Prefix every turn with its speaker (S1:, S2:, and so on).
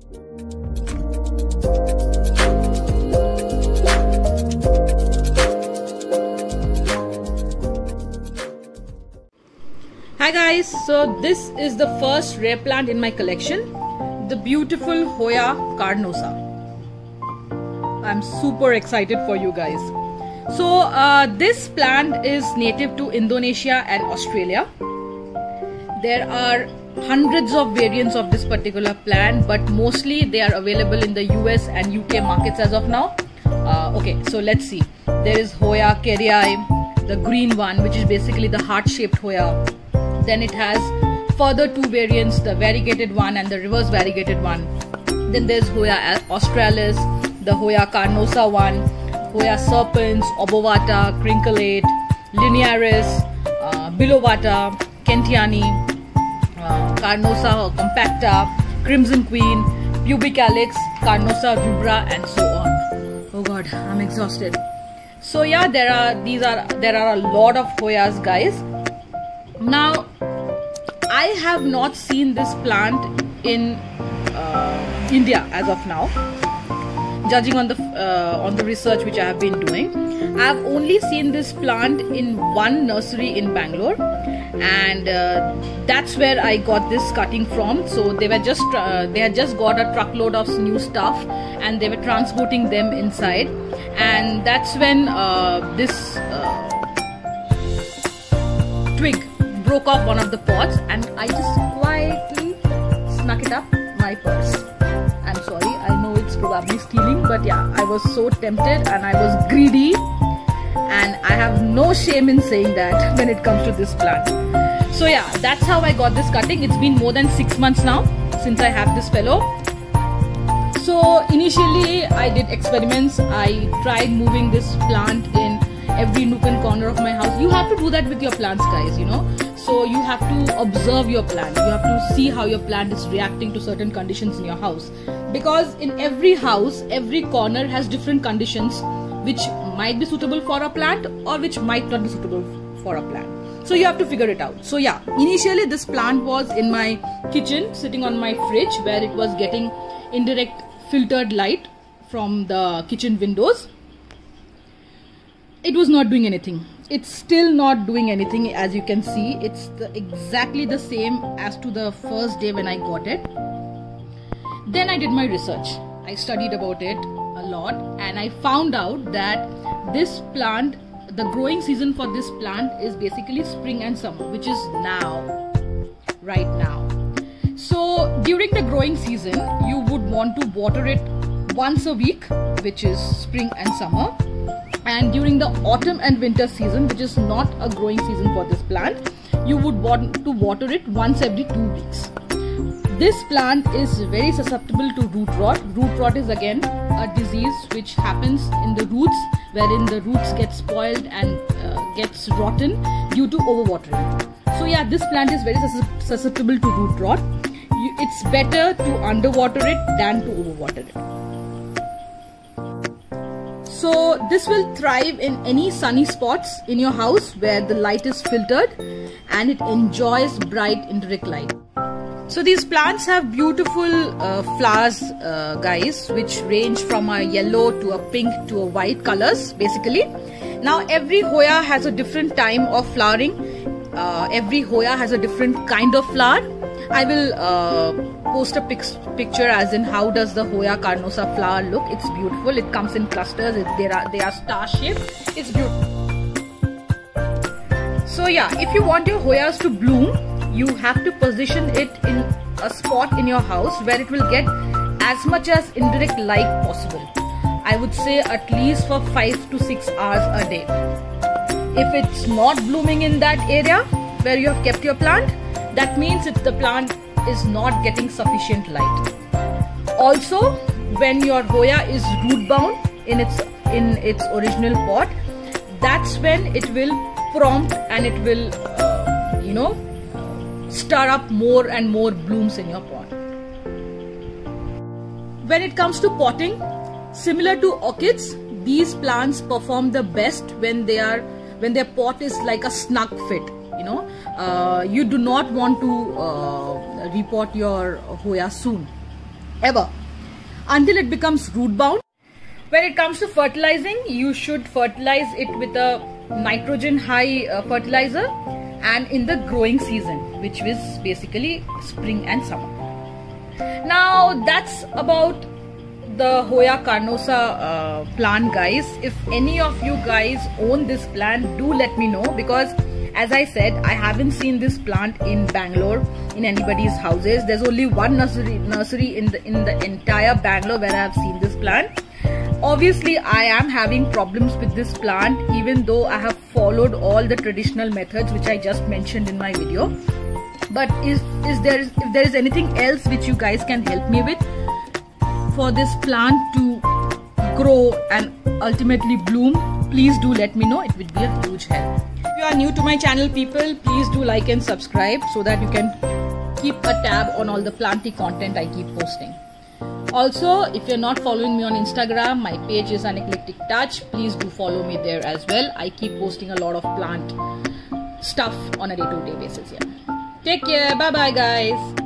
S1: Hi guys, so this is the first rare plant in my collection, the beautiful Hoya carnosa. I'm super excited for you guys. So this plant is native to Indonesia and Australia. There are hundreds of variants of this particular plant, but mostly they are available in the US and UK markets as of now. Okay, so let's see. There is Hoya kerrii, the green one, which is basically the heart-shaped Hoya. Then it has further two variants, the variegated one and the reverse variegated one. Then there's Hoya australis, the Hoya carnosa one, Hoya serpens, obovata, crinklate, linearis, bilovata, kentiani, carnosa compacta, crimson queen, pubic calyx, carnosa rubra, and so on. Oh god, I'm exhausted. So yeah, there are a lot of Hoyas, guys. Now, I have not seen this plant in India as of now, judging on the research which I have been doing. I have only seen this plant in one nursery in Bangalore, and that's where I got this cutting from. So they had just got a truckload of new stuff, and they were transporting them inside, and that's when this twig broke off one of the pots, and I just quietly snuck it up my purse. I'm sorry, I know it's probably stealing, but yeah, I was so tempted and I was greedy, and I have no shame in saying that when it comes to this plant. So yeah, that's how I got this cutting. It's been more than 6 months now since I have this fellow. So initially I did experiments. I tried moving this plant in every nook and corner of my house. You have to do that with your plants, guys, you know. So you have to observe your plant. You have to see how your plant is reacting to certain conditions in your house. Because in every house, every corner has different conditions which might be suitable for a plant or which might not be suitable for a plant. So you have to figure it out. So yeah, initially this plant was in my kitchen, sitting on my fridge, where it was getting indirect filtered light from the kitchen windows. It was not doing anything. It's still not doing anything, as you can see. It's exactly the same as to the first day when I got it. Then I did my research. I studied about it a lot, and I found out that this plant, the growing season for this plant is basically spring and summer, which is now, right now. So during the growing season, you would want to water it once a week, which is spring and summer. And during the autumn and winter season, which is not a growing season for this plant, you would want to water it once every 2 weeks. This plant is very susceptible to root rot. Root rot is again a disease which happens in the roots, wherein the roots get spoiled and gets rotten due to overwatering. So yeah, this plant is very susceptible to root rot. It's better to underwater it than to overwater it. So this will thrive in any sunny spots in your house where the light is filtered and it enjoys bright indirect light. So these plants have beautiful flowers, guys, which range from a yellow to a pink to a white colors basically. Now every Hoya has a different time of flowering. Every Hoya has a different kind of flower. I will post a picture as in how does the Hoya carnosa flower look. It's beautiful. It comes in clusters. They are star shaped. It's beautiful. So yeah, if you want your Hoyas to bloom, you have to position it in a spot in your house where it will get as much as indirect light possible. I would say at least for 5 to 6 hours a day. If it's not blooming in that area where you have kept your plant, that means the plant is not getting sufficient light. Also, when your Hoya is root bound in its original pot, that's when it will prompt and it will stir up more and more blooms in your pot. When it comes to potting, similar to orchids, these plants perform the best when their pot is like a snug fit. You do not want to repot your Hoya soon. ever, until it becomes root bound. When it comes to fertilizing, you should fertilize it with a nitrogen high fertilizer, and in the growing season, which is basically spring and summer. Now that's about the Hoya carnosa plant, guys. If any of you guys own this plant, do let me know, because as I said, I haven't seen this plant in Bangalore in anybody's houses. There's only one nursery in the entire Bangalore where I have seen this plant. Obviously, I am having problems with this plant, even though I have followed all the traditional methods which I just mentioned in my video. But if there is anything else which you guys can help me with for this plant to grow and ultimately bloom, please do let me know. It would be a huge help. If you are new to my channel, people, please do like and subscribe so that you can keep a tab on all the planty content I keep posting. Also, if you're not following me on Instagram, my page is An Eclectic Touch. Please do follow me there as well. I keep posting a lot of plant stuff on a day-to-day basis here. Take care. Bye-bye, guys.